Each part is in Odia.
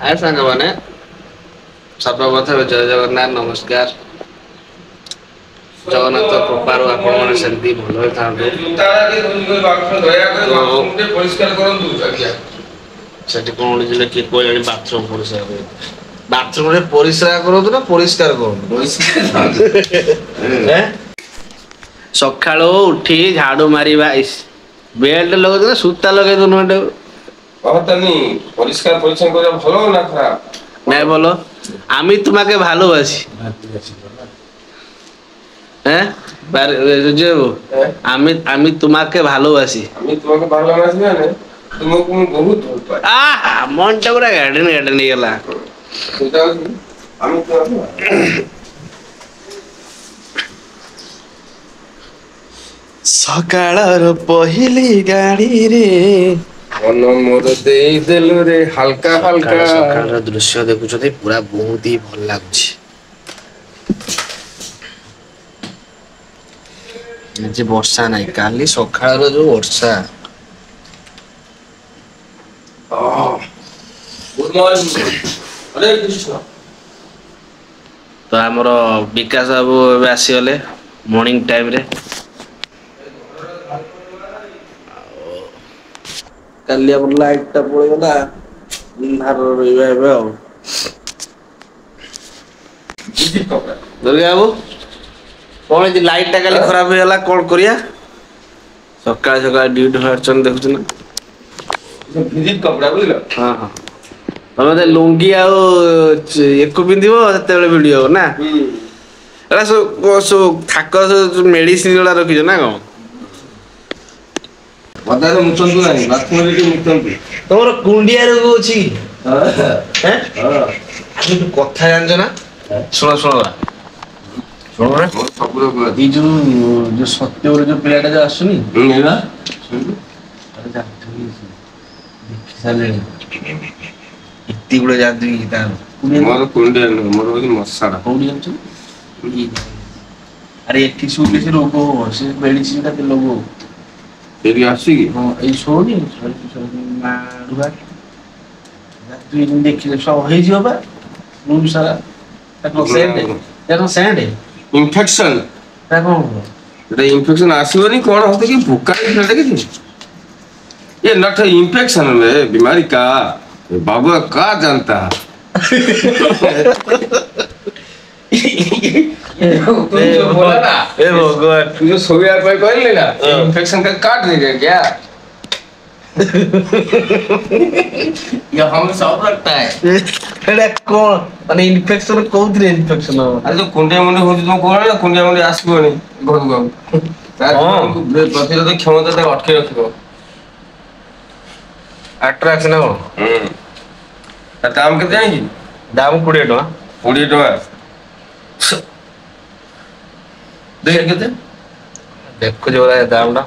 हाय सांग माने सर्वप्रथम जय जगन्नाथ नमस्कार जगन्नाथ कृपार आपण माने सेंती भलो थांदो सेठी कोन जिले के कोई बाथरूम परिस्कार करे बाथरूम रे परिस्कार करतो ना परिस्कार करतो सकाळो उठी झाड़ू मारिबा बेल्ट लगो ना सूता लगे दोनो कहतनी परिष्कार परिच्छन्न करा ভালো না খারাপ নাই বলো আমি তোমাকে ভালোবাসি হ্যাঁ আমি আমি তোমাকে ভালোবাসি আমি তোমাকে ভালোবাসি মানে তোমাকে আমি বহুত ভালো পাই মনটা পুরা গার্ডেন গার্ডেন হয়ে গেল সেটা আমি তোমাকে সকাଳର ପହିଲି ଗାଡିରେ ମନ ମୋର ଦେଇଦେଲୁ ରେ ହାଲକା ହାଲକା ସକାଳର ଦୃଶ୍ୟ ଦେଖୁଛନ୍ତି ପୁରା ବହୁତ ହି ଭଲ ଲାଗୁଛି ଆଜି ବର୍ଷା ନାହିଁ କାଲି ସକାଳର ଯୋଉ ବର୍ଷା ଗୁଡ୍ ମର୍ଣ୍ଣିଂ ହରେ କୃଷ୍ଣ ତ ଆମର ବିକାଶ ବାବୁ ଏବେ ଆସିଗଲେ ମର୍ଣ୍ଣିଂ ଟାଇମରେ କାଲି ଆମର ଲାଇଟ ଟା ପଳେଇଗଲା ଅନ୍ଧାର ରହିବା ଏବେ ଆଉ ଦୁର୍ଗା ବାବୁ କଣ ହେଇଛି ଲାଇଟ ଟା କାଲି ଖରାପ ହେଇଗଲା କଣ କରିବା ସକାଳେ ସକାଳେ ଡ୍ୟୁଟି ବାହାରିଛନ୍ତି ଦେଖୁଛୁ ନା ଭିଜିଟ୍ କପଡା ବୁଝିଲ ହଁ ହଁ ତମେ ତ ଲୁଙ୍ଗି ଆଉ ଏକୁ ପିନ୍ଧିବ ସେତେବେଳେ ଭିଡି ହବ ନା ଏଟା ସବୁ ଥାକ ସବୁ ମେଡିସିନ ଗୁଡା ରଖିଛ ନା କଣ ପଦାରେ ମୁତନ୍ତୁ ନାହିଁ ବାଥରୁମରେ ଟିକେ ମୁତନ୍ତୁ ତମର କୁଣ୍ଡିଆ ରୋଗ ଅଛି କଥା ଜାଣିଛ ନା ଶୁଣ ଶୁଣ ଶୁଣ ସବୁ ରୋଗ ଏଇ ଯୋଉ ସତ୍ୟ ବୋଲି ଯୋଉ ପିଲାଟା ଯୋଉ ଆସୁନି ଦେଖି ସାରିଲେଣି ଏତେ ଗୁଡେ ଯାତ୍ରୀ ତାର ମୋର କୁଣ୍ଡିଆ ନୁହଁ ମୋର ହଉଛି ମଶାଟା କୋଉଠି ଜାଣିଛୁ ଆରେ ଏଠି ସବୁ କିଛି ରୋଗ ହବ ସେ ମେଡିସିନ ଟା ଦେଲ ହବ ଏଠି ଆସିକି ହଁ ଏଇ ଶୋନି ତୁଇ ଦେଖିଲେ ସବୁ ହେଇଯିବ ବା ରୁମ୍ ସାରା ସେଣ୍ଡ ଇନଫେକ୍ସନ କଣ এটা ইনফেকশন আসিবনি কোন হতে কি ভুকা এটা কি ये नट इन्फेक्शन है बीमारी का बाबू का जानता ए भगवान तू जो सोया पे कहले ना इन्फेक्शन का काट देगा क्या ये हम सब रखता है एड़ा कोन माने इन्फेक्शन कोउथरे इन्फेक्शन हो अरे तो कुंडिया मुंडे होती तुम कोन ना कुंडिया मुंडे आसीबनी घर को प्रतिरोधक क्षमता तक अटके रखिबो अट्रैक्शन हो दाम केते जानि की दाम 20 टका 20 टका देख केते देखो जो दाम टा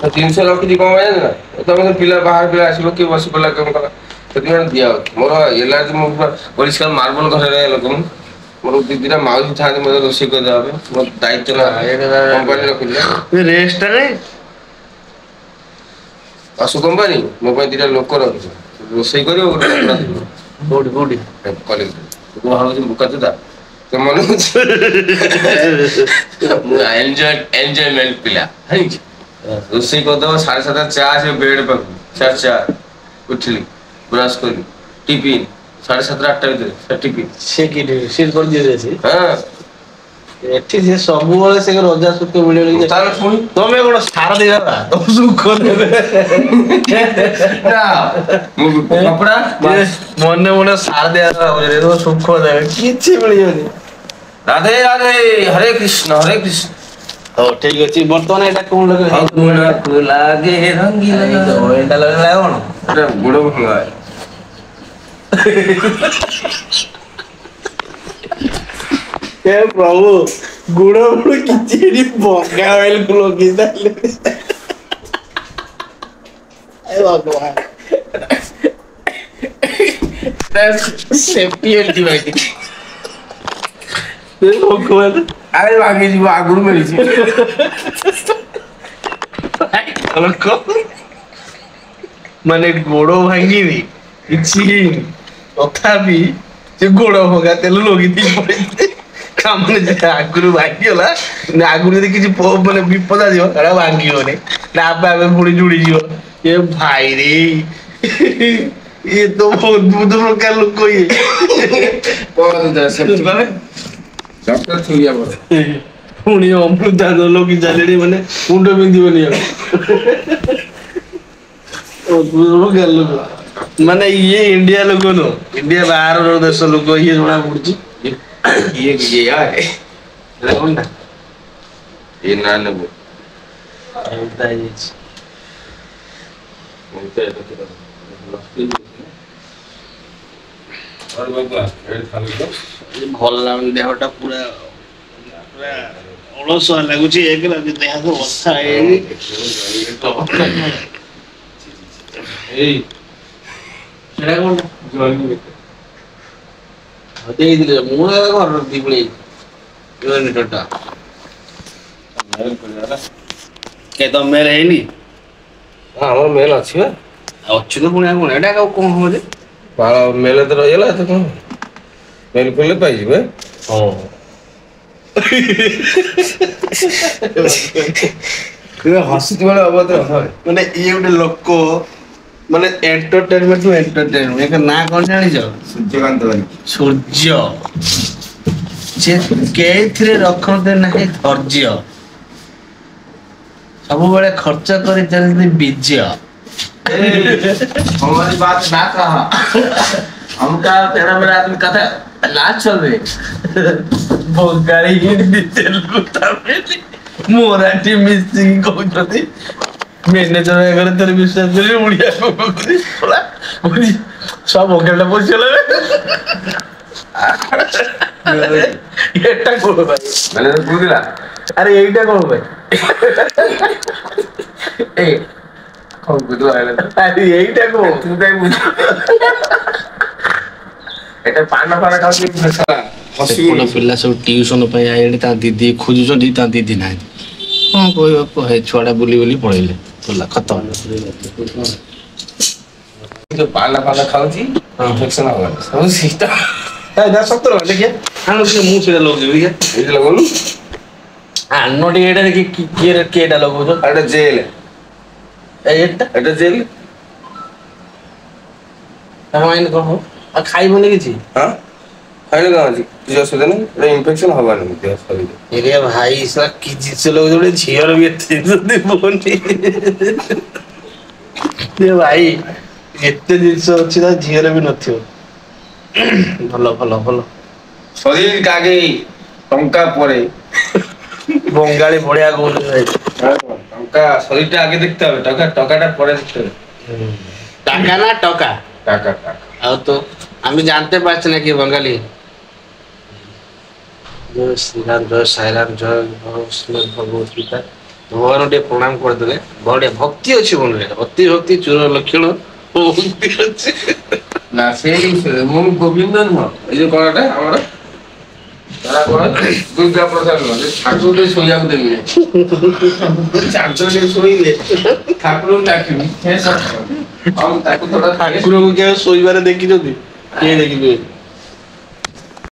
300 लक्ष दी कम है ना तमे तो पिला बाहर पिला आसीलो के बस पला कम कला सेति दिया मोर एलर्जी मो परिष्कार मार्बल घर रे लोक मोर दीदीरा माउसी थाने मो रोसी कर देबे मो दायित्व ना कंपनी रखिले रेस्ट रे आसु कंपनी मो पे दीटा लोक रखिछ रोसी करियो कोडी कोडी कॉलेज को हाउस बुका था तो मन मु एन्जॉयमेंट पिला है रोसी कर दो 7:30 चा से बेड पर 4 उठली ब्रश करी टिफिन 7:30 8 भीतर टिफिन से की सील कर दिए से हां एठी से सब बेले से रजा सुख वीडियो लगी तार पुनी तमे कोन सारा देबा तुम सुख देबे ना मु कपड़ा मने मने सार देबा रे तो सुख देबे किछि मिलियोनी राधे राधे हरे कृष्ण ओ ठीक अछि वर्तमान एटा कोन लगे गुण को लागे रंगीला तो एटा लगे कोन एटा गुड़ भंगा हे प्रभु गुड़ गुड़ किछि भंगा ऑयल को लगी दाले ए भगवान दैट्स सेफ्टी एंटीबायोटिक ए भगवान अरे आगे जीव आगुर मिली माने गोड़ भांगी किछि ତଥାପି ସେ ଗୋଡ ଭଗା ତେଲ ଲଗେଇ ପଡିଥିଲେ କାମରେ ଯେ ଆଗରୁ ଭାଙ୍ଗିଗଲା ଆଗରୁ ଯଦି କିଛି ମାନେ ବିପଦ ଆସିବ ସେଟା ଭାଙ୍ଗିବନି ନା ଆପେ ପୁଣି ଜୁଡିଯିବ ଏ ଭାଇରେ ଇଏ ତ ଅଦ୍ଭୁତ ପ୍ରକାର ଲୋକ ଇଏ ପୁଣି ଅମୃତାଞ୍ଜନ ଲଗି ଚାଲିଣି ମାନେ ମୁଣ୍ଡ ବିନ୍ଧିବନି ଆଉ ଅଦ୍ଭୁତ ପ୍ରକାର ଲୋକ ମାନେ ଇଏ ଇଣ୍ଡିଆ ଲୋକ ନୁହଁ ଇଣ୍ଡିଆ ବାହାର ଦେଶ ଲୋକ ଇଏ ଜଣା ପଡୁଛି ये यार ये ना लेबो ଭଲ ଲାଗୁନି ଦେହଟା ପୁରା ପୁରା ଅଳସୁଆ ଲାଗୁଛି ଏକ ଦେହ ବଥା ସେଟା କଣ ଦେଇଥିଲେ ମୁଁ ଘର ଦିପଳେଇ କେ ତ ମେଲ ହେଇନି ଆମର ମେଲ ଅଛି ବା ଅଛି ତ ପୁଣି କଣ ଏଇଟା କଣ ହବ ଯେ ମେଲ ତ ରହିଗଲା ତ କଣ ମେଲ ଖୋଲିଲେ ପାଇଯିବେ ହସିଛି ବେଳେ ଅଭଦ୍ର ମାନେ ଇଏ ଗୋଟେ ଲୋକ ମାନେ ଏଣ୍ଟରଟେନମେଣ୍ଟ ଏଣ୍ଟରଟେନମେଣ୍ଟ ନାଁ କଣ ଜାଣିଛ ସୂର୍ଯ୍ୟକାନ୍ତ ଭାଇ ସୂର୍ଯ୍ୟ ସେ କେଇଥିରେ ରଖନ୍ତେ ନାହିଁ ଧୈର୍ଯ୍ୟ ସବୁବେଳେ ଖର୍ଚ୍ଚ କରି ଚାଲିଛନ୍ତି ବୀର୍ଯ୍ୟ हमारी बात ना कहा हमका तेरा मेरा आदमी कथा ना चल रहे ବଙ୍ଗାଳୀ ହିନ୍ଦୀ ତେଲୁଗୁ ତାମିଲ ମରାଠୀ ମିଶିକି କହୁଛନ୍ତି ମ୍ୟାନେଜର ଘରେ ତୋର ବିଶ୍ୱାସ କରି ଓଡିଆ ସବୁ ବଙ୍ଗାଳୀଟା ପଶିଗଲା ଏଟା କଣ ଭାଇ मैंने तो पूछ दिला ଆରେ ଏଇଟା କଣ ଭାଇ ए कौन बुझो आले ଆରେ ଏଇଟା କଣ तू काई बुझ ଏଟା ପାନ ପାନ ଖାଉଛି ସେପଟ ପିଲା ସବୁ ଟିଉସନ ପାଇଁ ଆଇଲେଣି ତା ଦିଦି ଖୋଜୁଛନ୍ତି ତା ଦିଦି ନାହାନ୍ତି କଣ କହିବ ହେ ଛୁଆଟା ବୁଲି ବୁଲି ପଳେଇଲେ ଗଲା ଖତମ जो पान पान खाଉଛି ଇନଫେକ୍ସନ ହବ ସବୁ ସିଷ୍ଟମ ସତର ଦେଖିଆ ଆଣ ମୁଁ ସେଇଟା ଲଗେଇବି ଦେଖିଆ ଏଇଟା ଲଗଉନୁ ଆନ ଟିକେ ଏଇଟା ଦେଖି କିଏଟା ଲଗଉଛ ଏଟା ଜେଲ ଏଟା ଜେଲ ମାଇଣ୍ଡ କଣ ହବ ଆଉ ଖାଇବନି କିଛି ହଁ ଖାଇଲେ କଣ ଅଛି କିଛି ଅସୁବିଧା ନାହିଁ ଏଟା ଇନଫେକ୍ସନ ହବାନି ଦେହ ଶରୀର ଏରେ ଭାଇ ସାରା କି ଜିନିଷ ଲଗଉଛ ଗୋଟେ ଝିଅର ବି ଏତେ ଭାଇ ଏତେ ଜିନିଷ ଅଛି ତା ଝିଅର ବି ନଥିବ ଭଲ ଭଲ ଭଲ ଶରୀର ଆଗେ ଟଙ୍କା ପରେ ବଙ୍ଗାଳୀ ବଢିଆ କହୁଛନ୍ତି ଭାଇ ଟଙ୍କା ଶରୀରଟା ଆଗେ ଦେଖତେ হবে টাকাটা পরে দেখতে হবে টাকা না টকা টাকা ଆଉ তো আমি জানতে পারছি না কি বঙ্গালী জয় শ্রীরাম জয় সাইরাম জয় ভগবত গীতা ভগବାନ ଟିକେ ପ୍ରଣାମ କରିଦେଲେ ବଢିଆ ଭକ୍ତି ଅଛି ମନରେ ଅତି ଭକ୍ତି ଚୋର ଲକ୍ଷଣ ଭକ୍ତି ଅଛି ନା ସେଇ ମୁଁ ଗୋବିନ୍ଦ ନୁହଁ ଏଇ ଯୋଉ କଣଟା ଆମର ତାରା କଣ ଦୁର୍ଗା ପ୍ରସାଦ ନୁହଁ ଠାକୁର ଟିକେ ଶୋଇବାକୁ ଦେବିନି ଚାଞ୍ଚରେ ଟିକେ ଶୋଇଲେ ଠାକୁରଙ୍କୁ ଡାକିବି ଆଉ ତାକୁ ଥୋड़ा ଠାକୁରଙ୍କୁ କେବେ ଶୋଇବାରେ ଦେଖିଛନ୍ତି କିଏ ଦେଖିବେ